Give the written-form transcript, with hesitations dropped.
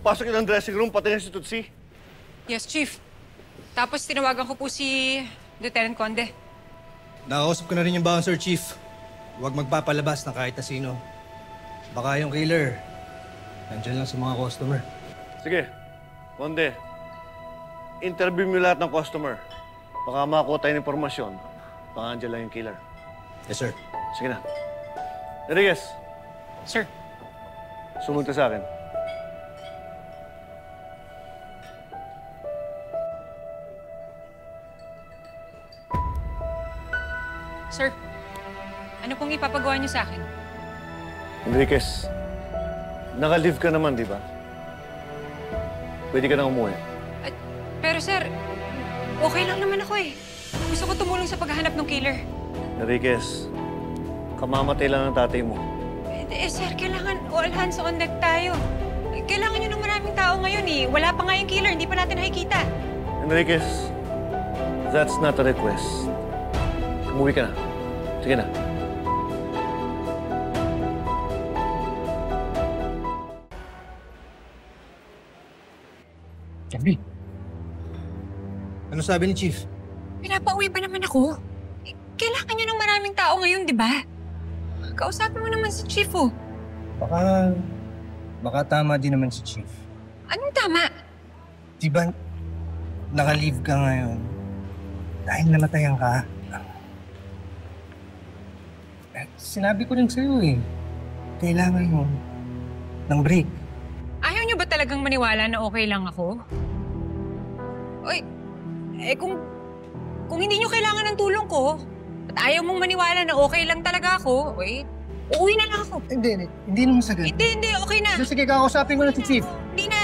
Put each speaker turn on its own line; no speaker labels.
pagpasok niyo ng dressing room, pati na si Tutsi.
Yes, Chief. Tapos tinawagan ko po si Lieutenant Conde.
Nakausap ko na rin yung bouncer, Chief. Huwag magpapalabas ng kahit na sino. Baka yung killer, nandiyan lang sa mga customer.
Sige, Conde. Interview mo lahat ng customer. Baka makakuha tayo ng informasyon. Baka nandiyan lang yung killer.
Yes, sir.
Sige na. Rodriguez,
Sir.
sumunod ka sa akin.
Sir, ano pong ipapagawa niyo sa akin?
Enriquez, naka-leave ka naman, di ba? Pwede ka na umuwi.
Pero sir, okay lang naman ako eh. Gusto ko tumulong sa paghahanap ng killer.
Enriquez, kamamatay lang ang tatay mo.
Sir, kailangan all hands on deck tayo. Kailangan nyo ng maraming tao ngayon eh. Wala pa nga yung killer, hindi pa natin nakikita.
Enriquez, that's not a request. Umuwi ka na. Sige na.
Gabi. Ano sabi ni Chief?
Pinapauwi pa naman ako. Kailangan nyo ng maraming tao ngayon, di ba? Kausapin mo naman si Chief, oh.
Baka tama din naman si Chief.
Anong tama?
Di ba naka-leave ka ngayon dahil namatayan ka? Sinabi ko rin sa'yo eh. Kailangan mo ng break.
Ayaw nyo ba talagang maniwala na okay lang ako? Oy, kung hindi nyo kailangan ng tulong ko, at ayaw mong maniwala na okay lang talaga ako, uuwi na lang ako.
Hindi naman sa ganun.
Hindi, okay na.
Sige, kakausapin ko na si Chief.
Hindi na.